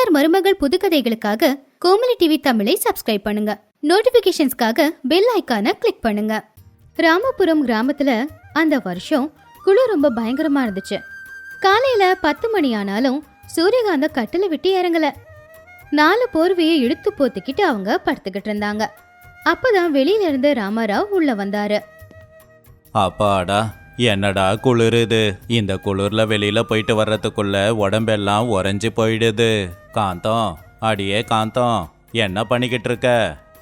மாமியார் மருமகள் புதுக்கதைகளுக்காக கோமலி டிவி தமிழை சப்ஸ்கிரைப் பண்ணுங்க. நோட்டிபிகேஷன்ஸ்க்காக பெல் ஐகானை கிளிக் பண்ணுங்க. ராமபுரம் கிராமத்துல அந்த வருஷம் குளிர் ரொம்ப பயங்கரமா இருந்துச்சு. காலையில 10 மணி ஆனாலும் சூரியகாந்த கட்டில விட்டு இறங்கல. 4 போர்வையை இழுத்து போத்திக்கிட்டு அவங்க படுத்துக்கிட்டு இருந்தாங்க. அப்பதான் வெளியில இருந்து ராமராவ் உள்ள வந்தாரு. அப்பாடா, என்னடா குளிருது. இந்த குளிர்ல வெளியில போயிட்டு வர்றதுக்குள்ள உடம்பெல்லாம் உறைஞ்சு போயிடுது. காந்தம், அடியே காந்தம், என்ன பண்ணிக்கிட்டு இருக்க?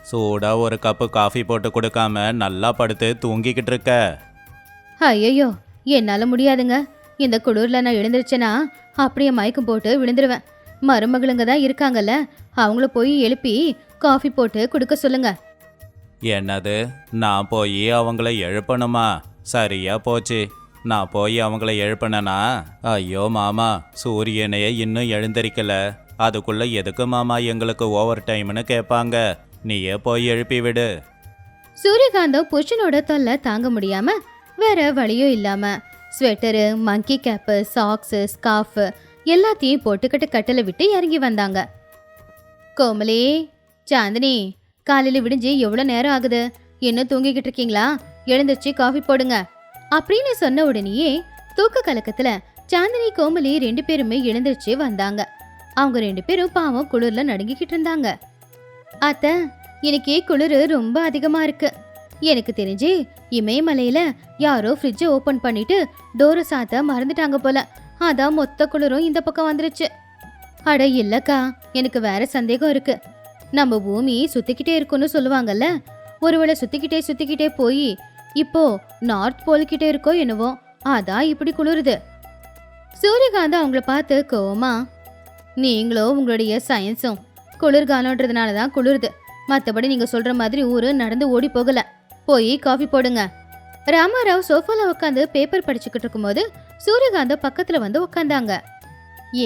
சூடா ஒரு கப்பு காஃபி போட்டு கொடுக்காம நல்லா படுத்து தூங்கிக்கிட்டு இருக்க. ஐயோ, என்னால முடியாதுங்க. இந்த குளிர்ல நான் எழுந்திருச்சேனா அப்படியே மயக்கம் போட்டு விழுந்துருவேன். மருமகளுங்க தான் இருக்காங்கல்ல, அவங்கள போய் எழுப்பி காஃபி போட்டு கொடுக்க சொல்லுங்க. என்னது, நான் போய் அவங்கள எழுப்பணுமா? சரியா போச்சு. நான் போய் அவங்கள எழுப்பினேனா? ஐயோ மாமா, சூரியனையே இன்னும் எழுந்திருக்கல. அதுக்குள்ள எதுக்கு மாமா எங்களுக்கு ஓவர் டைம்னு கேட்பாங்க. நீயே போய் எழுப்பி விடு. சூரியகாந்தம் புருஷனோட தொல்லை தாங்க முடியாம வேற வழியும் இல்லாம ஸ்வெட்டரு, மங்கி கேப்பு, சாக்ஸு, ஸ்கார்ஃபு எல்லாத்தையும் போட்டுக்கிட்டு கட்டில விட்டு இறங்கி வந்தாங்க. கோமலி, சாந்தினி, காலையில விடிஞ்சு எவ்வளோ நேரம் ஆகுது? இன்னும் தூங்கிக்கிட்டு இருக்கீங்களா? எழுந்திருச்சு காஃபி போடுங்க அப்படின்னு சொன்ன உடனேயே தூக்க கலக்கத்துல சாந்தினி, கோமலி 2 பேருமே எழுந்திருச்சு வந்தாங்க. அவங்க 2 பேரும் பாவம் குளிர்ல நடுங்கிக்கிட்டு இருந்தாங்க. அத்தை, இன்னைக்கு குளிர் ரொம்ப அதிகமா இருக்கு. எனக்கு தெரிஞ்சு இமயமலையில யாரோ ஃப்ரிட்ஜை ஓபன் பண்ணிட்டு டோரை சாத்த மறந்துட்டாங்க போல. அதான் மொத்த குளிரும் இந்த பக்கம் வந்துருச்சு. அட இல்லக்கா, எனக்கு வேற சந்தேகம் இருக்கு. நம்ம பூமி சுத்திக்கிட்டே இருக்குன்னு சொல்லுவாங்கல்ல, ஒருவேளை சுத்திக்கிட்டே போய் இப்போ நார்த் போல் கிட்டே இருக்கோ என்னவோ, அதான் இப்படி குளிருது. சூரியகாந்தா அவங்கள பார்த்து கோவமா, நீங்களோ உங்களுடைய சயின்ஸும் குளிர்காலன்றதுனால தான் குளிருது, மற்றபடி நீங்க சொல்ற மாதிரி ஊரு நடந்து ஓடி போகல. போய் காஃபி போடுங்க. ராமாராவ் சோஃபால உட்காந்து பேப்பர் படிச்சுக்கிட்டு இருக்கும்போது சூரியகாந்தா பக்கத்துல வந்து உட்காந்தாங்க.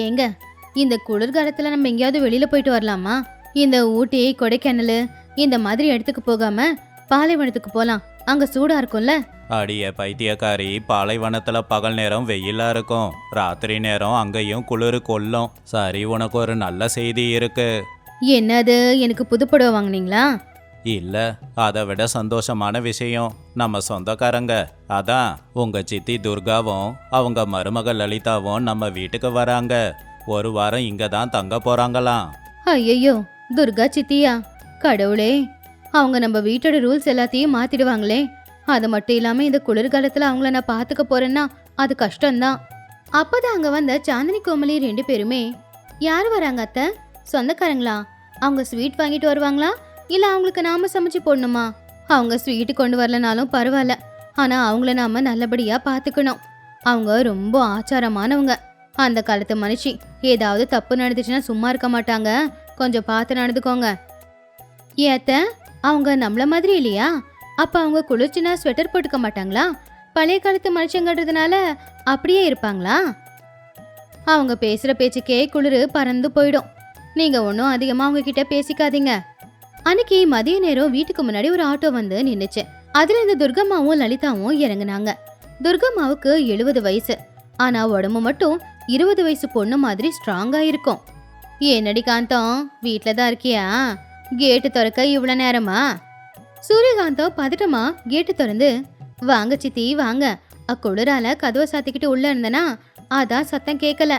ஏங்க, இந்த குளிர்காலத்துல நம்ம எங்கேயாவது வெளியில போயிட்டு வரலாமா? இந்த ஊட்டி, கொடைக்கானல் இந்த மாதிரி இடத்துக்கு போகாம பாலைவனத்துக்கு போலாம், அங்க சூடா இருக்கும்ல. அடியே பைத்தியக்காரி, பாலைவனத்துல பகல் நேரம் வெயிலா இருக்கும், ராத்திரி நேரம் அங்கேயும் குளிர் கொல்லும். சரி, உனக்கு ஒரு நல்ல செய்தி இருக்கு. என்னது? எனக்கு புதுப்படவை வாங்குனீங்களா? இல்ல, அதை விட சந்தோஷமான விஷயம். நம்ம சொந்தக்காரங்க, அதான் உங்க சித்தி துர்காவும் அவங்க மருமகள் லலிதாவும் நம்ம வீட்டுக்கு வராங்க. ஒரு வாரம் இங்க தான் தங்க போறாங்களாம். ஐயோ, துர்கா சித்தியா? கடவுளே, அவங்க நம்ம வீட்டோட ரூல்ஸ் எல்லாத்தையும் மாத்திடுவாங்களே. அது மட்டும் இல்லாம இந்த குளிர்காலத்துல அவங்கள நான் பாத்துக்க போறேன்னா அது கஷ்டம்தான். அப்பதான் அங்க வந்த சாந்தினி, கோமலி 2 பேருமே, யார் வராங்க அத்தை? சொந்தக்காரங்களா? அவங்க ஸ்வீட் வாங்கிட்டு வருவாங்களா, இல்ல அவங்களுக்கு நாம சமைச்சு போடணுமா? அவங்க ஸ்வீட்டு கொண்டு வரலனாலும் பரவாயில்ல, ஆனா அவங்கள நாம நல்லபடியா பாத்துக்கணும். அவங்க ரொம்ப ஆச்சாரமானவங்க. அந்த காலத்து மனுஷி. ஏதாவது தப்பு நடந்துச்சுன்னா சும்மா இருக்க மாட்டாங்க. கொஞ்சம் பார்த்து நடந்துக்கோங்க. ஏத்த, அவங்க நம்மள மாதிரி இல்லையா? அப்ப அவங்க குளிர்ச்சினா ஸ்வெட்டர் போட்டுக்க மாட்டாங்களா? பழைய காலத்து மனுஷங்கிறதுனால அப்படியே இருப்பாங்களா? அவங்க பேசுற பேச்சுக்கே குளிர் பறந்து போயிடும். நீங்க ஒன்றும் அதிகமா அவங்க கிட்ட பேசிக்காதீங்க. அன்னைக்கு மதிய நேரம் வீட்டுக்கு முன்னாடி ஒரு ஆட்டோ வந்து நின்னுச்சு. அதுல இந்த துர்கம்மாவும் லலிதாவும் இறங்குனாங்க. துர்கம்மாவுக்கு 70 வயசு, ஆனா உடம்பு மட்டும் 20 வயசு பொண்ணு மாதிரி ஸ்ட்ராங்கா இருக்கும். என்னடி காந்தம், வீட்ல தான் இருக்கியா? கேட்டு திறக்க இவ்வளவு நேரமா? சூரியகாந்தம் பதட்டமா கேட்டு திறந்து, வாங்க சித்தி வாங்க. அக்குளிரால கதவை சாத்திக்கிட்டு உள்ள இருந்தனா அதான் சத்தம் கேட்கல.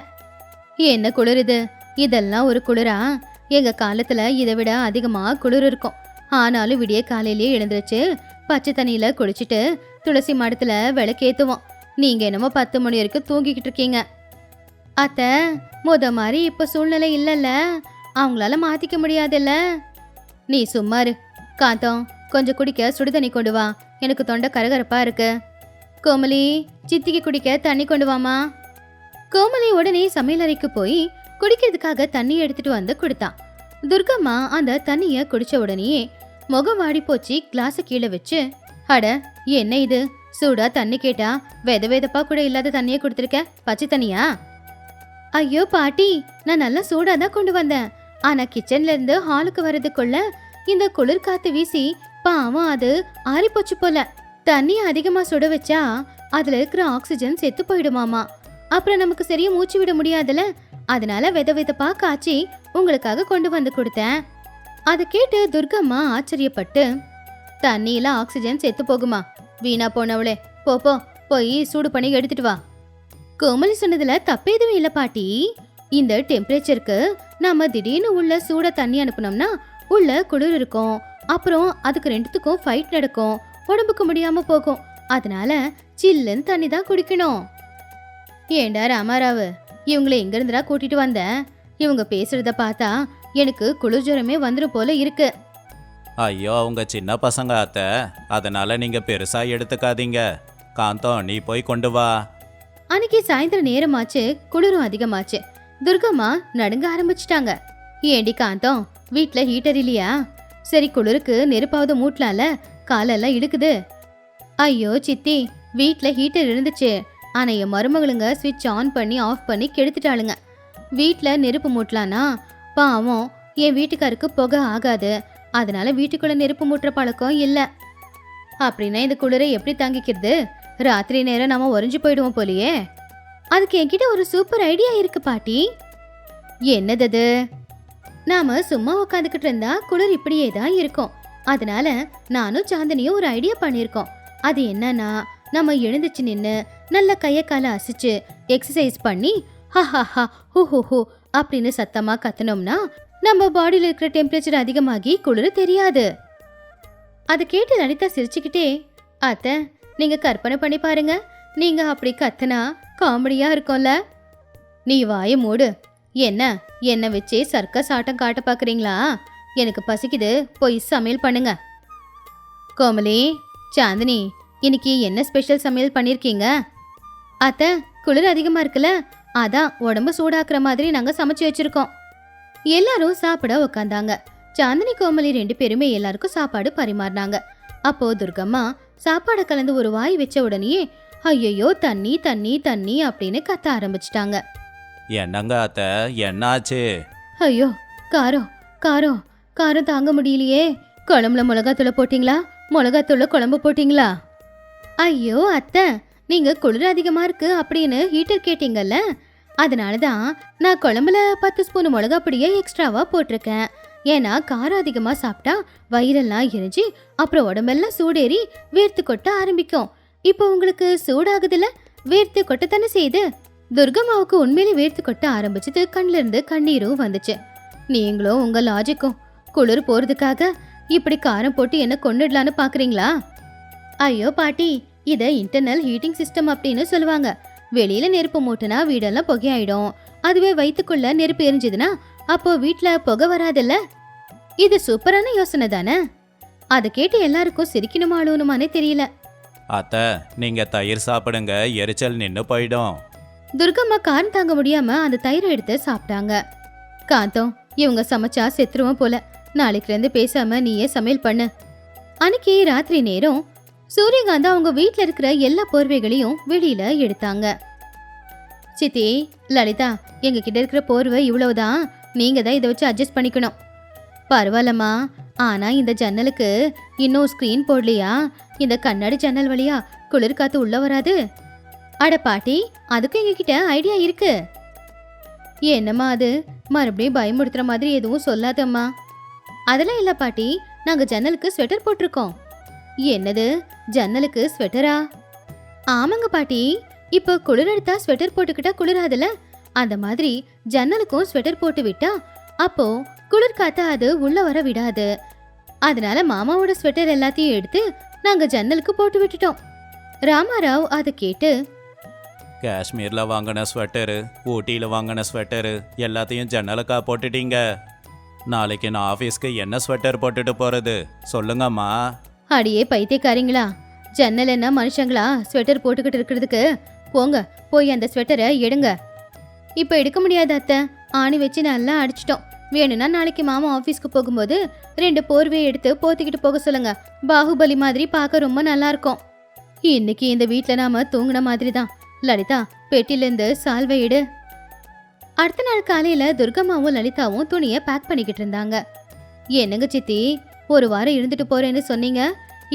என்ன குளிருது? இதெல்லாம் ஒரு குளிரா? எங்க காலத்துல இதை விட அதிகமா குளிர் இருக்கும். ஆனாலும் விடிய காலையிலேயே எழுந்துருச்சு பச்சை தண்ணியில குளிச்சுட்டு துளசி மடத்துல விளக்கேத்துவோம். நீங்க என்னமோ 10 மணி வரைக்கும் தூங்கிக்கிட்டு இருக்கீங்க. அத்தை, மாதிரி இப்ப சூழ்நிலை இல்லைல்ல, அவங்களால மாத்திக்க முடியாதுல்ல. நீ சும்மாரு. காந்தம், கொஞ்சம் குடிக்க சுடுதண்ணி கொண்டு வா, எனக்கு தொண்டை கரகரப்பா இருக்கு. கோமலி, சித்திக்கு குடிக்க தண்ணி கொண்டு வாமா. கோமலி உடனே சமையலறைக்கு போய் குடிக்கிறதுக்காக தண்ணி எடுத்துட்டு வந்து கொடுத்தான். துர்கம்மா அந்த தண்ணிய குடிச்ச உடனேயே முகம் வாடி போச்சு. கிளாஸ கீழே வச்சு, அட என்ன இது, சூடா தண்ணி கேட்டா வெதப்பா கூட இல்லாத தண்ணிய கொடுத்துருக்க, பச்சை தண்ணியா? ஐயோ பாட்டி, நான் நல்லா சூடா தான் கொண்டு வந்தேன். ஆனா கிச்சன்ல இருந்து ஹாலுக்கு வர்றதுக்குள்ள இந்த குளிர் காத்து வீசி பாவம் அது ஆறி போச்சு போல. தண்ணி அதிகமா சுட வச்சா அதுல இருக்கிற ஆக்சிஜன் செத்து போயிடுமாமா. அப்புறம் நமக்கு சரியா மூச்சு விட முடியாதுல, அதனால வித விதப்பா காய்ச்சி உங்களுக்காக கொண்டு வந்து கொடுத்தேன். அதை கேட்டு துர்கம்மா ஆச்சரியப்பட்டு, தண்ணியில ஆக்சிஜன் செத்து போகுமா? வீணா போனவளே, போ போ, போய் சூடு பண்ணி எடுத்துட்டு வா. கோமலி சொன்னதுல தப்பு எதுவும் இல்ல பாட்டி. இந்த டெம்பரேச்சருக்கு நாம திடீர்னு உள்ள சூட தண்ணி அனுப்புனோம்னா உள்ள குளிர் இருக்கும், அப்புறம் அதுக்கு ரெண்டுத்துக்கும் ஃபைட் நடக்கும், உடம்புக்கு முடியாம போகும். அதனால சில்லுன்னு தண்ணி தான் குடிக்கணும். ஏண்டா ராமாராவு, இவங்களை எங்க இருந்துடா கூட்டிட்டு வந்த? இவங்க பேசுறத பார்த்தா எனக்கு குளிர் ஜுரமே வந்துடும் போல இருக்கு. ஐயோ அவங்க சின்ன பசங்க அத்தை, அதனால நீங்க பெருசா எடுத்துக்காதீங்க. காந்தம் நீ போய் கொண்டு வா. அன்னைக்கு சாயந்தரம் நேரமாச்சு, குளிரும் அதிகமாச்சு. துர்கம்மா நடுங்க ஆரம்பிச்சிட்டாங்க. ஏண்டி காந்தம், வீட்ல ஹீட்டர் இல்லையா? சரி குளிருக்கு நெருப்பாவது மூட்டலாம்ல, காலெல்லாம் இடுக்குது. ஐயோ சித்தி, வீட்ல ஹீட்டர் இருந்துச்சு, ஆனா என் மருமகளுங்க ஸ்விட்ச் ஆன் பண்ணி ஆஃப் பண்ணி கெடுத்துட்டாளுங்க. வீட்ல நெருப்பு மூட்டலானா பாவம் என் வீட்டுக்காருக்கு புகை ஆகாது, அதனால வீட்டுக்குள்ள நெருப்பு மூட்டுற பழக்கம் இல்ல. அப்படின்னா இந்த குளிரை எப்படி தாங்கிக்கிறது? ராத்திரி நேரம் நாம உறைஞ்சு போயிடுவோம் போலியே. அதுக்கு என்கிட்ட ஒரு சூப்பர் ஐடியா இருக்கு பாட்டி. என்னது? நாம சும்மா உட்காந்துக்கிட்டு இருந்தா குளிர் இப்படியே தான் இருக்கும். அதனால நானும் சாந்தினியும் ஒரு ஐடியா பண்ணியிருக்கோம். அது என்னன்னா, நம்ம எழுந்துச்சு நின்று நல்ல கைய காலை அசைச்சு எக்ஸசைஸ் பண்ணி ஹா ஹா ஹா ஹூ ஹூ ஹூ அப்படின்னு சத்தமா கத்துனோம்னா நம்ம பாடியில் இருக்கிற டெம்பரேச்சர் அதிகமாகி குளிர் தெரியாது. அதை கேட்டு லலிதா சிரிச்சுக்கிட்டே, அத்தை நீங்க கற்பனை பண்ணி பாருங்க, நீங்க அப்படி கத்துனா காமெடியா இருக்கும்ல. நீ வாய மூடு. என்ன வச்சே சர்க்கஸ் ஆட்டம் காட்ட பாக்குறீங்களா? எனக்கு பசிக்குது, போய் சமையல் பண்ணுங்க. கோமலி, சாந்தினி, இன்னைக்கு என்ன ஸ்பெஷல் சமையல் பண்ணிருக்கீங்க? அத்தை குளிர் அதிகமா இருக்குல்ல, அதான் உடம்பு சூடாக்குற மாதிரி நாங்க சமைச்சு வச்சிருக்கோம். எல்லாரும் சாப்பிட உக்காந்தாங்க. சாந்தினி கோமலி 2 பேருமே எல்லாருக்கும் சாப்பாடு பரிமாறினாங்க. அப்போ துர்கம்மா சாப்பாடை கலந்து ஒரு வாய் வச்ச உடனே ஐயோ தண்ணி தண்ணி தண்ணி அப்படின்னு கத்த ஆரம்பிச்சிட்டாங்க. என்னங்க அத்தை, என்னாச்சு? ஐயோ காரம் காரம் காரம் தாங்க முடியலையே. குழம்புல மிளகாத்தூளை போட்டிங்களா? மிளகாத்தூள குழம்பு போட்டிங்களா? ஐயோ அத்தை, நீங்க குளிர் அதிகமா இருக்கு அப்படின்னு ஹீட்டர் கேட்டீங்கல்ல, அதனாலதான் நான் குழம்புல 10 ஸ்பூன் மிளகா பொடியை எக்ஸ்ட்ராவா போட்டிருக்கேன். ஏன்னா காரம் அதிகமா சாப்பிட்டா வயிறெல்லாம் எரிஞ்சு அப்புறம் உடம்பெல்லாம் சூடேறி வேர்த்து கொட்ட ஆரம்பிக்கும். இப்போ உங்களுக்கு சூடாகுதுல, வேர்த்து கொட்டத்தானே செய்யுது. துர்கம்மாவுக்கு உண்மையிலே வேர்த்து கொட்ட ஆரம்பிச்சது. கண்ணுல இருந்து கண்ணீரும் வந்துச்சு. நீங்களும் உங்க லாஜிக்கும் குளிர் போறதுக்காக இப்படி காரம் போட்டு என்ன கொன்னுடலான்னு பாக்குறீங்களா? ஐயோ பாட்டி, இத இன்டர்னல் ஹீட்டிங் சிஸ்டம் அப்படின்னு சொல்லுவாங்க. வெளியில நெருப்பு மூட்டினா வீடெல்லாம் புகையாயிடும், அதுவே வயிற்றுக்குள்ள நெருப்பு எரிஞ்சதுன்னா அப்போ வீட்டுல புகை வராதுல்ல. இது சூப்பரான யோசனை தானே. அதை கேட்டு எல்லாருக்கும் சிரிக்கணுமா அழுவணுமானே தெரியல. அத்தை நீங்க தயிர் சாப்பிடுங்க, எரிச்சல் நின்னு போயிடும். துர்கம்மா காரம் தாங்க முடியாம அந்த தயிரை எடுத்து சாப்பிட்டாங்க. காந்தம், இவங்க சமைச்சா செத்துருவோம் போல, நாளைக்குல இருந்து பேசாம நீயே சமையல் பண்ணு. அன்னைக்கு ராத்திரி நேரம் சூரியகாந்தா அவங்க வீட்டுல இருக்கிற எல்லா போர்வைகளையும் வெளியில எடுத்தாங்க. சித்தி, லலிதா, எங்க கிட்ட இருக்கிற போர்வை இவ்வளவுதான், நீங்க தான் இதை வச்சு அட்ஜஸ்ட் பண்ணிக்கணும். பரவாயில்லம்மா, ஆனா இந்த ஜன்னலுக்கு இன்னும் ஸ்கிரீன் போடலையா? இந்த கண்ணாடி ஜன்னல் வழியா குளிர் காத்து உள்ள வராது. அட பாட்டி, அதுக்கு எங்க கிட்ட ஐடியா இருக்கு. என்னம்மா அது, மறுபடியும் பயமுறுத்துற மாதிரி எதுவும் சொல்லாதம்மா. அதெல்லாம் இல்ல பாட்டி, நாங்க ஜன்னலுக்கு ஸ்வெட்டர் போட்டிருக்கோம். என்னது, ஜன்னலுக்கு ஸ்வெட்டரா? ஆமாங்க பாட்டி, இப்போ குளிர் எடுத்தா ஸ்வெட்டர் போட்டுக்கிட்டா குளிராதுல, அந்த மாதிரி ஜன்னலுக்கும் ஸ்வெட்டர் போட்டு விட்டா அப்போ குளிர் காத்த அது உள்ள வர விடாது. அதனால மாமாவோட ஸ்வெட்டர் எல்லாத்தையும் எடுத்து நாங்க ஜன்னலுக்கு போட்டு விட்டுட்டோம். ராமாராவ் அதை கேட்டு, காஷ்மீர்ல வாங்கின ஸ்வெட்டரு, ஊட்டியில வாங்கின ஸ்வெட்டரு எல்லாத்தையும் ஜன்னலுக்கா போட்டுட்டீங்க. நாளைக்கு நான் ஆஃபீஸ்க்கு என்ன ஸ்வெட்டர் போட்டுட்டு போறது சொல்லுங்கம்மா. அடியே பைத்தியக்காரிங்களா, ஜன்னல் என்ன மனுஷங்களா ஸ்வெட்டர் போட்டுக்கிட்டு இருக்கிறதுக்கு? போங்க, போய் அந்த ஸ்வெட்டரை எடுங்க. இப்போ எடுக்க முடியாது அத்தை, ஆணி வச்சு நல்லா அடிச்சிட்டோம். வேணும்னா நாளைக்கு மாமா ஆஃபீஸ்க்கு போகும்போது 2 போர்வையை எடுத்து போத்திக்கிட்டு போக சொல்லுங்க. பாகுபலி மாதிரி பார்க்க ரொம்ப நல்லா இருக்கும். இன்னைக்கு இந்த வீட்டில் நாம தூங்கின மாதிரி தான். லலிதா, பெட்டிலேருந்து சால்வை எடு. அடுத்த நாள் காலையில துர்கம்மாவும் லலிதாவும் துணியை பேக் பண்ணிக்கிட்டு இருந்தாங்க. என்னங்க சித்தி, ஒரு வாரம் இருந்துட்டு போறேன்னு சொன்னீங்க,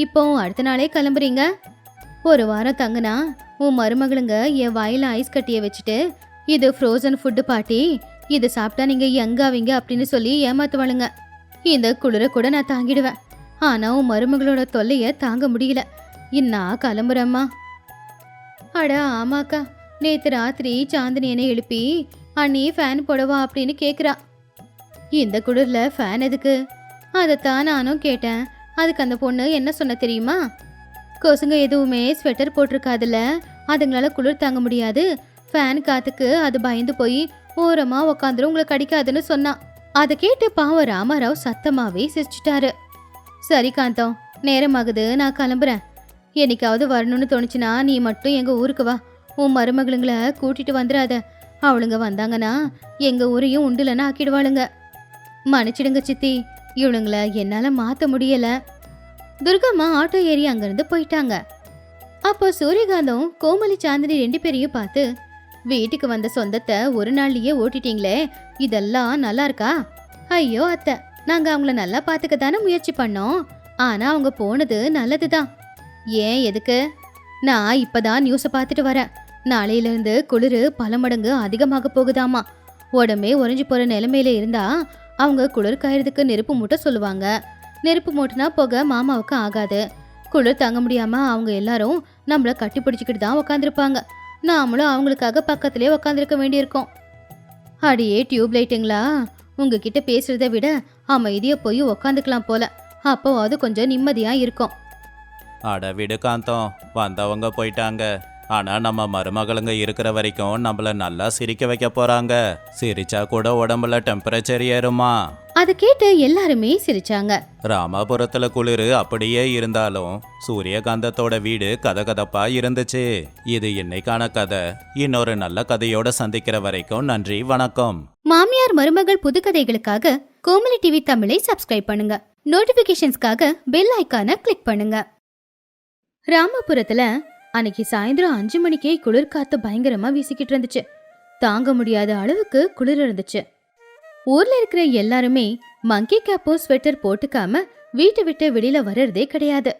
இப்போ அடுத்த நாளே கிளம்புறீங்க? ஒரு வாரம் தங்குனா உன் மருமகளுங்க என் வாயில ஐஸ் கட்டியை வச்சுட்டு இது ஃப்ரோசன் ஃபுட்டு பாட்டி, இது சாப்பிட்டா நீங்க யங்காவீங்க அப்படின்னு சொல்லி ஏமாத்துவாளுங்க. இந்த குளிர கூட நான் தாங்கிடுவேன். ஆனா உன் மருமகளோட தொல்லைய தாங்க முடியல. நான் கிளம்புறேம்மா. அட ஆமாக்கா, நேத்து ராத்திரி சாந்தினி என்னை எழுப்பி அண்ணி ஃபேன் போடவா அப்படின்னு கேக்குறா. இந்த குளிர்ல ஃபேன் எதுக்கு? அதைத்தான் நானும் கேட்டேன். அதுக்கு அந்த பொண்ணு என்ன சொன்ன தெரியுமா? கொசுங்க எதுவுமே ஸ்வெட்டர் போட்டிருக்காதுல்ல, அதுங்களால குளிர் தாங்க முடியாது, ஃபேன் காத்துக்கு அது பயந்து போய் ஓரமா உக்காந்துரும், உங்களுக்கு அடிக்காதுன்னு சொன்னான். அதை கேட்டு பாவம் ராமாராவ் சத்தமாவே சிரிச்சிட்டாரு. சரி காந்தம், நேரமாகுது, நான் கிளம்புறேன். என்னைக்காவது வரணும்னு தோணுச்சுன்னா நீ மட்டும் எங்க ஊருக்கு வா. உன் மருமகளுங்களை கூட்டிட்டு வந்துடாத. அவளுங்க வந்தாங்கன்னா எங்க ஊரையும் உண்டுலன்னு ஆக்கிடுவாளுங்க. மன்னிச்சிடுங்க சித்தி, இவளுங்கள என்னால மாத்த முடியல. துர்கம்மா ஆட்டோ ஏறி அங்கிருந்து போயிட்டாங்க. அப்போ சூரியகாந்தம் கோமலி சாந்தினி 2 பேரையும் பார்த்து, வீட்டுக்கு வந்த சொந்தத்தை ஒரு நாள்லயே ஓட்டிட்டீங்களே, இதெல்லாம் நல்லா இருக்கா? ஐயோ அத்தை, நாங்க அவங்கள நல்லா பாத்துக்க தானே முயற்சி பண்ணோம். ஆனா அவங்க போனது நல்லதுதான். ஏன் எதுக்கு? நான் இப்பதான் நியூஸை பார்த்துட்டு வரேன். நாளையில இருந்து குளிர் பல மடங்கு அதிகமாக போகுதாமா. உடம்பே உறைஞ்சு போற நிலைமையில இருந்தா அவங்க குளிர் காயறதுக்கு நெருப்பு மூட்ட சொல்லுவாங்க. நெருப்பு மூட்டினா புகை மாமாவுக்கு ஆகாது. குளிர் தாங்க முடியாம அவங்க எல்லாரும் நம்மள கட்டி பிடிச்சிக்கிட்டு தான் உக்காந்துருப்பாங்க. நாமளும் அவங்களுக்காக பக்கத்திலே உக்காந்துருக்க வேண்டியிருக்கோம். அடியே டியூப் லைட்டுங்களா, உங்ககிட்ட பேசுறதை விட அமைதியா போய் உக்காந்துக்கலாம் போல. அப்போவாது கொஞ்சம் நிம்மதியா இருக்கும். அட விடு காந்தம், வந்தவங்க போயிட்டாங்க. ஆனா நம்ம மருமகளுங்க இருக்கிற வரைக்கும் நம்மள நல்லா சிரிக்க வைக்க போறாங்க. சிரிச்சா கூட உடம்புல டெம்பரேச்சர் ஏறுமா. அதை கேட்டு எல்லாருமே சிரிச்சாங்க. ராமாபுரத்துல குளிர் அப்படியே இருந்தாலும் சூரியகாந்தத்தோட வீடு கதகதப்பா இருந்துச்சு. இது இன்னைக்கான கதை. இன்னொரு நல்ல கதையோட சந்திக்கிற வரைக்கும் நன்றி, வணக்கம். மாமியார் மருமகள் புதுக்கதைகளுக்காக கோமலி டிவி தமிழை சப்ஸ்கிரைப் பண்ணுங்க. நோட்டிபிகேஷன்ஸ்க்காக பெல் ஐக்கான கிளிக் பண்ணுங்க. ராமபுரத்துல அன்னைக்கு சாயந்தரம் 5 மணிக்கே குளிர் காத்து பயங்கரமா வீசிக்கிட்டு இருந்துச்சு. தாங்க முடியாத அளவுக்கு குளிர் இருந்துச்சு. ஊர்ல இருக்கிற எல்லாருமே மங்கி கேப்போ ஸ்வெட்டர் போட்டுக்காம வீட்டை விட்டு வெளியில வர்றதே கிடையாது.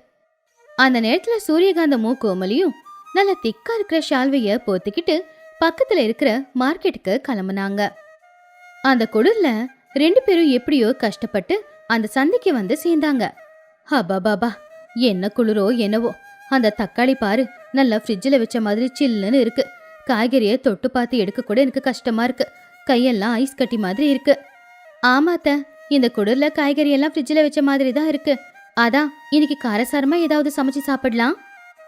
அந்த நேரத்துல சூரியகாந்தமும் கோமலியும் நல்ல திக்கா இருக்கிற ஷால்வைய போத்திக்கிட்டு பக்கத்துல இருக்கிற மார்க்கெட்டுக்கு கிளம்புனாங்க. அந்த குளிர்ல 2 பேரும் எப்படியோ கஷ்டப்பட்டு அந்த சந்தைக்கு வந்து சேர்ந்தாங்க. ஹபா பாபா, என்ன குளிரோ என்னவோ. அந்த தக்காளி பாரு, நல்லா ஃப்ரிட்ஜில் வச்ச மாதிரி சில்லுன்னு இருக்கு. காய்கறியை தொட்டு பார்த்து எடுக்க கூட எனக்கு கஷ்டமா இருக்கு. கையெல்லாம் ஐஸ் கட்டி மாதிரி இருக்கு. ஆமாத்த, இந்த குளிர்ல காய்கறி எல்லாம் ஃப்ரிட்ஜில் வச்ச மாதிரி தான் இருக்கு. அதான் இன்னைக்கு காரசாரமா ஏதாவது சமைச்சு சாப்பிடலாம்.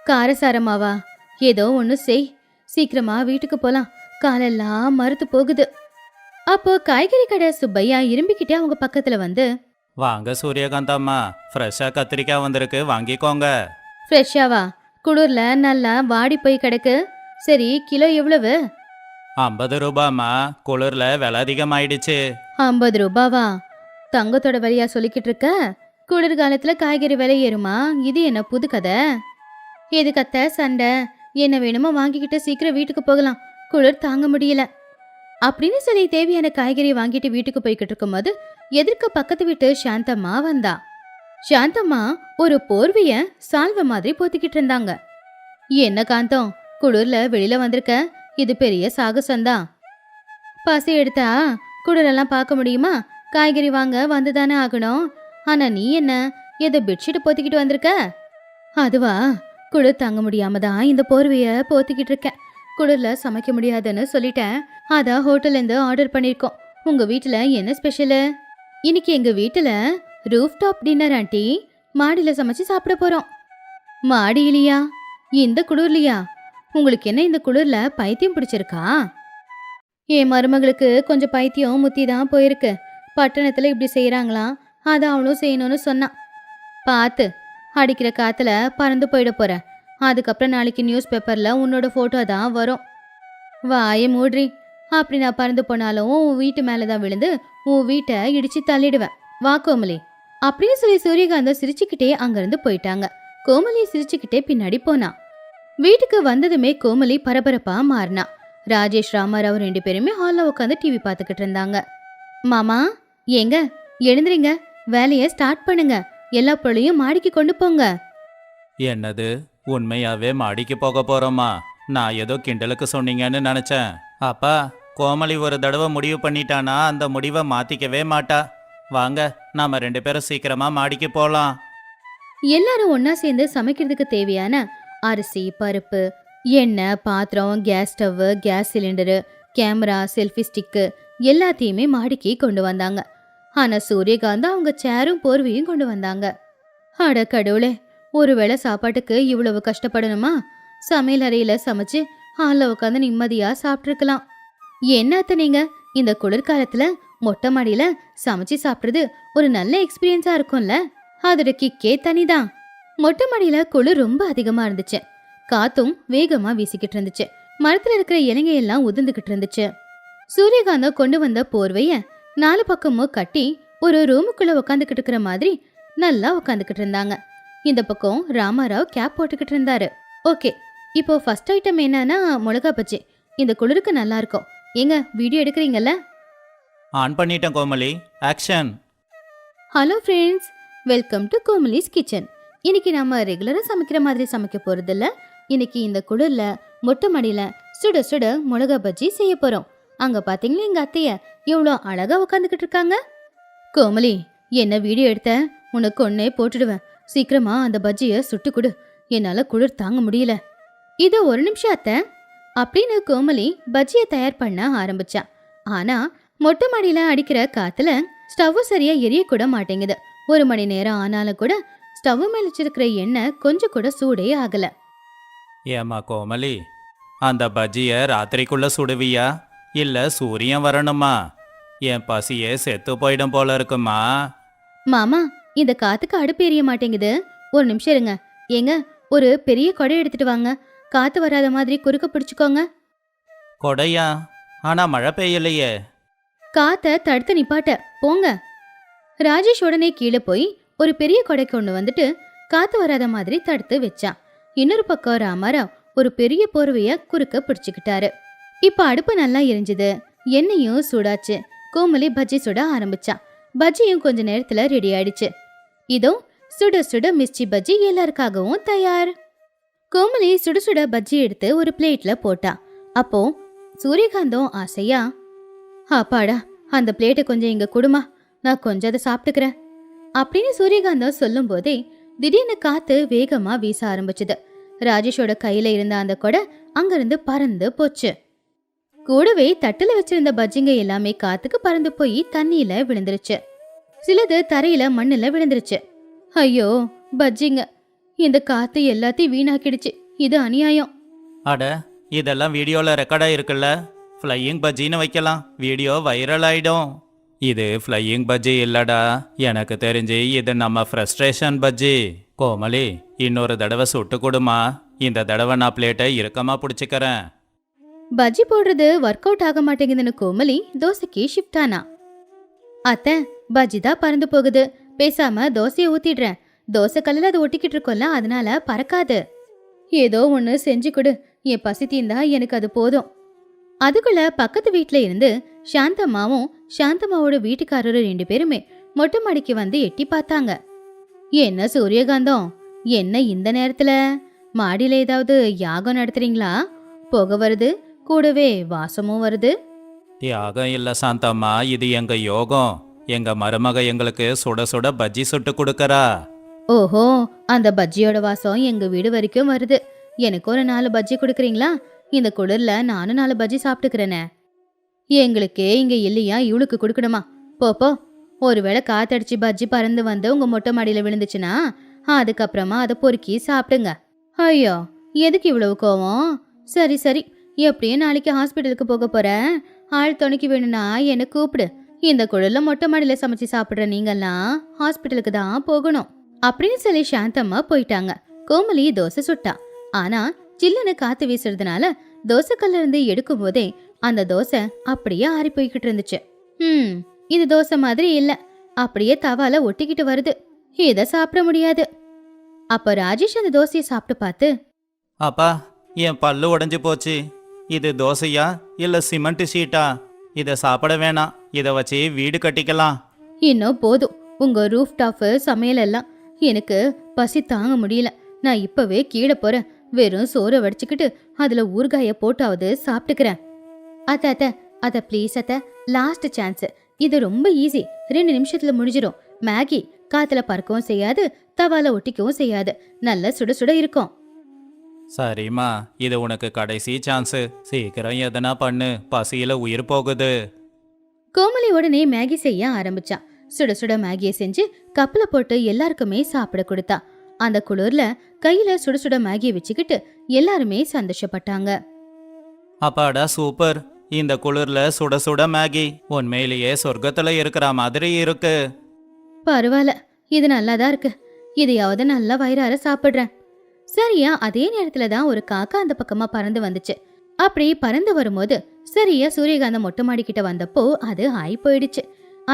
காரசாரமாவா? ஏதோ ஒன்று செய், சீக்கிரமா வீட்டுக்கு போலாம். காலெல்லாம் மறுத்து போகுது. அப்போ காய்கறி கடை சுப்பையா இரும்பிக்கிட்டே அவங்க பக்கத்துல வந்து, வாங்க சூரியகாந்தம்மா, ஃப்ரெஷ்ஷா கத்திரிக்காய் வந்திருக்கு, வாங்கிக்கோங்க. ஃப்ரெஷ்ஷாவா? குளிர்ல நல்லா வாடி போய் கிடக்கு. சரி, கிலோ எவ்வளவு? 50 ரூபாம்மா, குளிர்ல விலை அதிகமாயிடுச்சு. 50 ரூபாவா? தங்கத்தோட விலையா சொல்லிக்கிட்டு இருக்க? குளிர்காலத்துல காய்கறி விலை ஏறுமா? இது என்ன புது கதை? எதுக்கத்த சண்டை? என்ன வேணுமோ வாங்கிக்கிட்டு சீக்கிரம் வீட்டுக்கு போகலாம். குளிர் தாங்க முடியல அப்படின்னு சொல்லி தேவையான காய்கறி வாங்கிட்டு வீட்டுக்கு போய்கிட்டு இருக்கும்போது எதிர்க்க பக்கத்து வீட்டு சாந்தம்மா வந்தா. சாந்தம்மா ஒரு போர்வைய சால்வ மாதிரி போத்திக்கிட்டு இருந்தாங்க. என்ன காந்தம், குளிர்ல வெளியில வந்திருக்க? இது பெரிய சாகசம்தான். பசி எடுத்தா குளிரெல்லாம் பார்க்க முடியுமா? காய்கறி வாங்க வந்துதானே ஆகணும். ஆனா நீ என்ன ஏதோ பெட்ஷீட் போத்திக்கிட்டு வந்திருக்க? அதுவா, குளிர் தாங்க முடியாம தான் இந்த போர்வைய போத்திக்கிட்டு இருக்கேன். குளிர்ல சமைக்க முடியாதுன்னு சொல்லிட்டேன். அதான் ஹோட்டல்ல இருந்து ஆர்டர் பண்ணிருக்கோம். உங்க வீட்டுல என்ன ஸ்பெஷலு? இன்னைக்கு எங்க வீட்டுல ரூஃப் டாப் டின்னர் ஆண்டி. மாடியில சமைச்சு சாப்பிட போறோம். மாடியிலையா? இந்த குளிர்லையா? உங்களுக்கு என்ன இந்த குளிர்ல பைத்தியம் பிடிச்சிருக்கா? என் மருமகளுக்கு கொஞ்சம் பைத்தியம் முத்தி தான் போயிருக்கு. பட்டணத்துல இப்படி செய்யறாங்களாம், அதை அவளும் செய்யணும்னு சொன்னான். பார்த்து, அடிக்கிற காத்துல பறந்து போயிட போற. அதுக்கப்புறம் நாளைக்கு நியூஸ் பேப்பர்ல உன்னோட போட்டோ தான் வரும். வாயை மூட்ரி. அப்படி நான் பறந்து போனாலும் உன் வீட்டு மேலதான் விழுந்து உன் வீட்டை இடிச்சு தள்ளிடுவேன். வா கோமலி அப்படின்னு சொல்லி சூரியகாந்தம் சிரிச்சுக்கிட்டே அங்கிருந்து போயிட்டாங்க. கோமலி சிரிச்சுக்கிட்டே பின்னாடி போனா. வீட்டுக்கு வந்ததுமே கோமலி பரபரப்பா மாறினா. ராஜேஷ் ராமாராவ் 2 பேருமே ஹால்ல உட்காந்து டிவி பார்த்துக்கிட்டு இருந்தாங்க. மாமா, ஏங்க எழுந்துறீங்க, வேலையை ஸ்டார்ட் பண்ணுங்க. எல்லா பொருளையும் மாடிக்கு கொண்டு போங்க. என்னது, உண்மையாவே மாடிக்கு போக போறோமா? நான் ஏதோ கிண்டலுக்கு சொன்னீங்கன்னு நினைச்சேன். அப்பா, கோமலி ஒரு தடவை முடிவு பண்ணிட்டானா அந்த முடிவை மாத்திக்கவே மாட்டா. வாங்க, நாம 2 பேரும் சீக்கிரமா மாடிக்கு போலாம். எல்லாரும் ஒண்ணா சேர்ந்து சமைக்கிறதுக்கு தேவையான அரிசி, பருப்பு, எண்ணெய், பாத்திரம், gas stove, gas cylinder, camera, selfie stick எல்லாத்தையுமே மாடிக்கு கொண்டு வந்தாங்க. ஆனா சூரியகாந்த் அவங்க சேரும் போர்வையும் கொண்டு வந்தாங்க. அட கடவுளே, ஒருவேளை சாப்பாட்டுக்கு இவ்வளவு கஷ்டப்படணுமா? சமையல் அறையில சமைச்சு ஹால்ல உட்காந்து நிம்மதியா சாப்பிட்டுருக்கலாம். என்னத்த நீங்க இந்த குளிர்காலத்துல மொட்டை மாடியில சமைச்சு சாப்பிடுறது ஒரு நல்ல எக்ஸ்பீரியன்ஸா இருக்கும்ல. அதோட கிக்கே தனிதான். மொட்டை மாடியில குளிர் ரொம்ப அதிகமா இருந்துச்சு. காத்தும் வேகமா வீசிக்கிட்டு இருந்துச்சு. மரத்துல இருக்கிற இலைங்க எல்லாம் உதிர்ந்துகிட்டு இருந்துச்சு. சூரியகாந்தம் கொண்டு வந்த போர்வைய 4 பக்கமும் கட்டி ஒரு ரூமுக்குள்ள உட்காந்துக்கிட்டு இருக்கிற மாதிரி நல்லா உட்காந்துக்கிட்டு இருந்தாங்க. இந்த பக்கம் ராமாராவ் கேப் போட்டுக்கிட்டு இருந்தாரு. ஓகே, இப்போ ஃபர்ஸ்ட் ஐட்டம் என்னன்னா மிளகா பஜ்ஜி. இந்த குளிருக்கு நல்லா இருக்கும். ஏங்க வீடியோ எடுக்கிறீங்கல்ல? ஆன் பண்ணிட்டேன் Komali. Action. Hello friends, welcome to Komali's kitchen. இன்னைக்கு நம்ம ரெகுலரா சமைக்கிற மாதிரி சமைக்க போறதில்ல. இன்னைக்கு இந்த குளிர்ல மொட்டை மாடியில சுட சுட மிளகா பஜ்ஜி செய்ய போறோம். அங்க பாத்தீங்களா எங்க அத்தைய எவ்வளோ அழகா உட்காந்துக்கிட்டு இருக்காங்க. கோமலி, என்ன வீடியோ எடுத்த? உனக்கு ஒன்னே போட்டுடுவேன். சீக்கிரமா அந்த பஜ்ஜிய சுட்டு கொடு, என்னால குளிர் தாங்க முடியல. இதோ ஒரு நிமிஷம் அத்தை அப்படின்னு கோமலி பஜ்ஜிய தயார் பண்ண ஆரம்பிச்சா. ஆனா மொட்டை மாடியில அடிக்கிற காத்துல ஸ்டவ் சரியா எரிய கூட மாட்டேங்குது. 1 மணி நேரம் ஆனாலும் கூட ஸ்டவ் மேல வச்சிருக்கிற எண்ணெய் கொஞ்சம் கூட சூடே ஆகல. ஏம்மா கோமலி, அந்த பஜ்ஜிய ராத்திரிக்குள்ள சுடுவியா இல்ல சூரியன் வரணுமா? என் பசியே செத்து போயிடும் போல இருக்குமா. மாமா, இந்த காத்துக்கு அடுப்பு எரிய மாட்டேங்குது. ஒரு நிமிஷம் இருங்க. ஏங்க, ஒரு பெரிய கொடை எடுத்துட்டு வாங்க. காத்து வராத மாதிரி குறுக்க பிடிச்சுக்கோங்க. கொடையா? ஆனா மழை பெய்யலையே. காத்த தடுத்து நிப்பாட்ட போங்க. ராஜேஷ் உடனே கீழே போய் ஒரு பெரிய கொடை கொண்டு வந்துட்டு காத்து வராத மாதிரி தடுத்து வச்சான். இன்னொரு பக்கம் ராமாராவ் ஒரு பெரிய போர்வைய குறுக்க பிடிச்சுக்கிட்டாரு. இப்ப அடுப்பு நல்லா எரிஞ்சுது. எண்ணெயும் சூடாச்சு. கோமலி பஜ்ஜி சுட ஆரம்பிச்சா. பஜ்ஜியும் கொஞ்ச நேரத்துல ரெடி ஆயிடுச்சு. இதோ சுட சுட மிர்ச்சி பஜ்ஜி எல்லாருக்காகவும் தயார். கோமலி சுட சுட பஜ்ஜி எடுத்து ஒரு பிளேட்ல போட்டா. அப்போ சூரியகாந்தம் ஆசையா, அப்பாடா, அந்த பிளேட்டை கொஞ்சம் இங்க கொடுமா, நான் கொஞ்சம் அதை சாப்பிட்டுக்கிறேன் அப்படின்னு சூரியகாந்தம் சொல்லும் போதே திடீர்னு காத்து வேகமா வீச ஆரம்பிச்சுது. ராஜேஷோட கையில இருந்த அந்த கொடை அங்கிருந்து பறந்து போச்சு. கூடவே தட்டுல வச்சிருந்த பஜ்ஜிங்க எல்லாமே காத்துக்கு பறந்து போய் தண்ணியில விழுந்துருச்சு. சிலது தரையில மண்ணுல விழுந்துருச்சு. ஐயோ பஜ்ஜிங்க, இந்த காத்து எல்லாத்தையும் வீணாக்கிடுச்சு. இது அநியாயம். அட, இதெல்லாம் வீடியோல ரெக்கார்டா இருக்குல்ல. ஃப்ளையிங் பஜ்ஜின்னு வைக்கலாம், வீடியோ வைரல் ஆயிடும். இது ஃப்ளையிங் பஜ்ஜி இல்லடா, எனக்கு தெரிஞ்சு இது நம்ம ஃப்ரஸ்ட்ரேஷன் பஜ்ஜி. கோமலி, இன்னொரு தடவை சுட்டு கொடுமா. இந்த தடவை நான் பிளேட்டை இறுக்கமா பிடிச்சிக்கிறேன். பஜ்ஜி போடுறது ஒர்க் அவுட் ஆக மாட்டேங்குதுன்னு கோமலி தோசைக்கு ஷிஃப்ட் ஆனா. அத்தை, பஜ்ஜி தான் பறந்து போகுது. பேசாம தோசையை ஊத்திடுறேன். தோசை கல்லில் அது ஒட்டிக்கிட்டு இருக்கோம்ல, அதனால பறக்காது. ஏதோ ஒன்று செஞ்சு கொடு, என் பசி தீந்தா எனக்கு அது போதும். அதுக்குள்ள பக்கத்து வீட்டுல இருந்து சாந்தம்மாவும் சாந்தம்மாவோட வீட்டுக்காரரு 2 பேருமே மொட்டை மாடிக்கு வந்து எட்டி பார்த்தாங்க. என்ன சூரியகாந்தம், என்ன இந்த நேரத்துல மாடியில ஏதாவது யாகம் நடத்துறீங்களா? புகை வருது, கூடவே வாசமும் வருது. தியாகம் இல்ல சாந்தம்மா, இது எங்க யோகம். எங்க மருமக எங்களுக்கு சுட சுட பஜ்ஜி சுட்டு கொடுக்கறா. ஓஹோ, அந்த பஜ்ஜியோட வாசம் எங்க வீடு வரைக்கும் வருது. எனக்கு ஒரு 4 பஜ்ஜி கொடுக்குறீங்களா? இந்த குளிர்ல நானும் 4 பஜ்ஜி சாப்பிட்டுக்கிறேனே. எங்களுக்கே இங்க இல்லையா, இவளுக்கு கொடுக்கணுமா? போப்போ. ஒருவேளை காத்தடிச்சு பஜ்ஜி பறந்து வந்து உங்க மொட்டை மாடியில விழுந்துச்சுன்னா அதுக்கப்புறமா அதை பொறுக்கி சாப்பிடுங்க. ஐயோ, எதுக்கு இவ்வளவு கோவம்? சரி சரி, எப்படியும் நாளைக்கு ஹாஸ்பிட்டலுக்கு போக போற. ஆள் துணைக்கு வேணும்னா என்ன கூப்பிடு. இந்த குளிர்ல மொட்டை மாடியில சமைச்சு சாப்பிடுற நீங்கெல்லாம் ஹாஸ்பிட்டலுக்கு தான் போகணும் அப்படின்னு சொல்லி சாந்தம்மா போயிட்டாங்க. கோமலி தோசை சுட்டா. ஆனா சில்லுன்னு காத்து வீசுறதுனால தோசை கல்ல இருந்து எடுக்கும் போதே அந்த தோசை அப்படியே ஆறி போய்கிட்டு இருந்துச்சு. இது தோசை மாதிரி இல்ல, அப்படியே தவால ஒட்டிக்கிட்டு வருது. இத சாப்பிட முடியாது. அப்ப ராஜேஷ் அந்த தோசையை சாப்பிட்டு பார்த்து, அப்பா, என் பல்லு உடைஞ்சு போச்சு. இது தோசையா இல்ல சிமெண்ட் ஷீட்டா? இதை சாப்பிட வேணாம், இதை வச்சு வீடு கட்டிக்கலாம். இன்னும் போதும் உங்க ரூஃப் டாப் சமையல் எல்லாம். எனக்கு பசி தாங்க முடியல. நான் இப்பவே கீழே போறேன். வெறும் சோறை வடிச்சுக்கிட்டு அதுல ஊறுகாய போட்டாவது சாப்பிட்டுக்கிறேன். அத்த அத்த ப்ளீஸ் அத்த, லாஸ்ட் சான்ஸ். இது ரொம்ப ஈஸி, 2 நிமிஷத்துல முடிஞ்சிரும். மேகி காத்துல பறக்கவும் செய்யாது, தவால ஒட்டிக்கவும் செய்யாது, நல்ல சுட சுட இருக்கும். சரிம்மா, இது உனக்கு கடைசி சான்ஸு. சீக்கிரம் எதனா பண்ணு, பசியில உயிர் போகுது. கோமலி உடனே மேகி செய்ய ஆரம்பிச்சா. சுட சுட மேகியை செஞ்சு கப்பல போட்டு எல்லாருக்குமே சாப்பிட கொடுத்தா. அந்த குளிர்ல கையில சுட சுட மேகியை வச்சுக்கிட்டு எல்லாருமே சந்தோஷப்பட்டாங்க. அப்பாடா சூப்பர், இந்த குளிர்ல சுட சுட மேகி உண்மையிலேயே சொர்க்கத்துல இருக்கிற மாதிரி இருக்கு. பரவாயில்ல, இது நல்லாதான் இருக்கு. இதையாவது நல்லா வயிறார சாப்பிடுறேன். சரியா அதே நேரத்துல தான் ஒரு காக்கா அந்த பக்கமா பறந்து வந்துச்சு. அப்படி பறந்து வரும்போது சரியா சூரியகாந்தம் மொட்டை மாடிக்கிட்ட வந்தப்போ அது ஆயி போயிடுச்சு.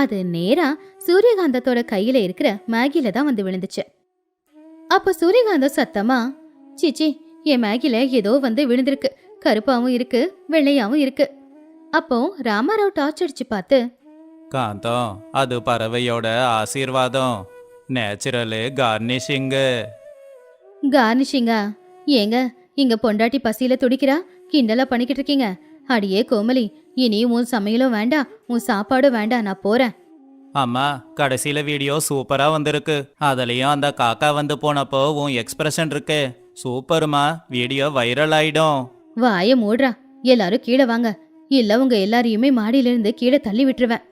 அது நேரா சூரியகாந்தத்தோட கையில இருக்கிற மேகில தான் வந்து விழுந்துச்சு. அப்ப சூரியகாந்தம் சத்தமா, சீச்சி, என் மேகில ஏதோ வந்து விழுந்திருக்கு, கருப்பாவும் இருக்கு வெள்ளையாவும் இருக்கு. அப்போ ராமாராவ் டார்ச் அடிச்சு பார்த்து, காந்தம், அது பறவையோட ஆசீர்வாதம், நேச்சுரலு கார்னிஷிங்கு. கார்னிஷிங்கா? ஏங்க, இங்க பொண்டாட்டி பசியில துடிக்கிறா, கிண்டலா பண்ணிக்கிட்டு இருக்கீங்க? அடியே கோமலி, இனி உன் சமையலும் வேண்டாம், உன் சாப்பாடும் வேண்டாம், நான் போறேன். அம்மா, கடைசியில வீடியோ சூப்பரா வந்திருக்கு. அதுலயும் அந்த காக்கா வந்து போனப்போ உன் எக்ஸ்பிரஷன் இருக்கு சூப்பர்மா, வீடியோ வைரல் ஆயிடும். வாய மூடுறா, எல்லாரும் கீழே வாங்க, இல்ல உங்க எல்லாரையுமே மாடியில இருந்து கீழே தள்ளி விட்டுருவேன்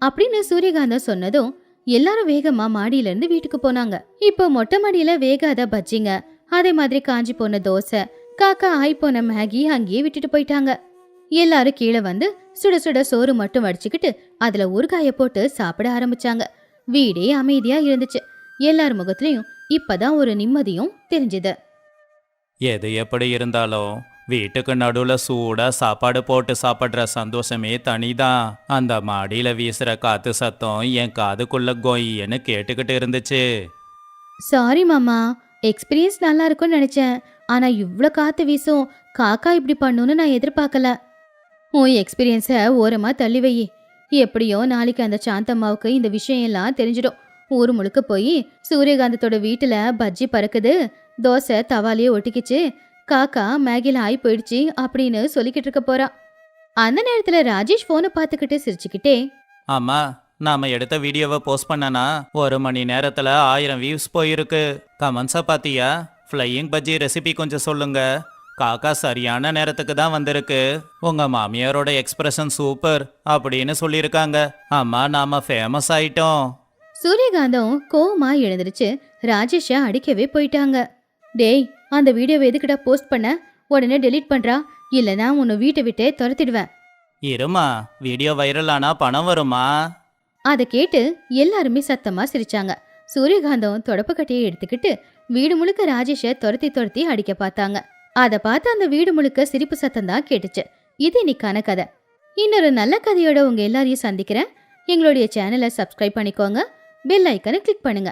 அப்படின்னு சூரியகாந்தம் சொன்னதும் எல்லாரும் வேகமா மாடியில இருந்து வீட்டுக்கு போனாங்க. இப்போ மொட்டை மாடியில வேகாத பஜ்ஜிங்க, அதே மாதிரி காஞ்சி போன தோசை, காக்கா ஆய் போன மேகி அங்கேயே விட்டுட்டு போயிட்டாங்க. எல்லாரும் கீழே வந்து சுட சுட சோறு மட்டும் வடிச்சுக்கிட்டு அதுல ஊறுகாய போட்டு சாப்பிட ஆரம்பிச்சாங்க. வீடே அமைதியா இருந்துச்சு. எல்லார் முகத்திலையும் இப்பதான் ஒரு நிம்மதியும் தெரிஞ்சுது. எது எப்படி இருந்தாலும் வீட்டுக்கு நடுவுல சூடா சாப்பாடு போட்டு சாப்பிட்ற சந்தோஷமே தனிதான். அந்த மாடியில வீசுற காத்து சத்தம் என் காதுக்குள்ள கொய்யன்னு கேட்டுக்கிட்டு இருந்துச்சு. சாரி மாமா, எக்ஸ்பீரியன்ஸ் நல்லா இருக்கும்னு நினைச்சேன். ஆனா இவ்ளோ காத்து வீசும், காக்கா இப்படி பண்ணுன்னு நான் எதிர்பார்க்கல. உன் எக்ஸ்பீரியன்ஸை ஓரமா தள்ளி வை. எப்படியோ நாளைக்கு அந்த சாந்தம்மாவுக்கு இந்த விஷயம் எல்லாம் தெரிஞ்சிடும். ஊர் முழுக்க போய் சூரியகாந்தத்தோட வீட்டுல பஜ்ஜி பறக்குது, தோசை தவாலியே ஒட்டிக்கிச்சு, காக்கா மேகில ஆயி போயிடுச்சு அப்படின்னு சொல்லிக்கிட்டு இருக்க போறா. அந்த நேரத்துல ராஜேஷ் போனை பார்த்துக்கிட்டு சிரிச்சுக்கிட்டே, ஆமா, நாம எடுத்த வீடியோவை போஸ்ட் பண்ணனா 1 மணி நேரத்துல 1000 வியூஸ் போயிருக்கு. கமெண்ட்ஸா பாத்தியா? ஃப்ளையிங் பஜ்ஜி ரெசிபி கொஞ்சம் சொல்லுங்க. காக்கா சரியான நேரத்துக்கு தான் வந்திருக்கு. உங்க மாமியாரோட எக்ஸ்பிரஷன் சூப்பர் அப்படின்னு சொல்லியிருக்காங்க. அம்மா, நாம ஃபேமஸ் ஆயிட்டோம். சூரியகாந்தம் கோவமா எழுந்திருச்சு ராஜேஷ அடிக்கவே போயிட்டாங்க. டேய், அந்த வீடியோவை எதுக்குடா போஸ்ட் பண்ண? உடனே டெலீட் பண்றா, இல்லனா உன்னை வீட்டை விட்டே துரத்திடுவேன். இருமா, வீடியோ வைரல் ஆனா பணம் வருமா? அதை கேட்டு எல்லாருமே சத்தமா சிரிச்சாங்க. சூரியகாந்தம் தொடப்பு கட்டையை எடுத்துக்கிட்டு வீடு முழுக்க ராஜேஷ துரத்தி துரத்தி அடிக்க பார்த்தாங்க. அதை பார்த்து அந்த வீடு முழுக்க சிரிப்பு சத்தம் தான் கேட்டுச்சு. இது இன்னைக்கான கதை. இன்னொரு நல்ல கதையோட உங்க எல்லாரையும் சந்திக்கிறேன். எங்களுடைய சேனலை சப்ஸ்கிரைப் பண்ணிக்கோங்க, பெல் ஐக்கனை கிளிக் பண்ணுங்க.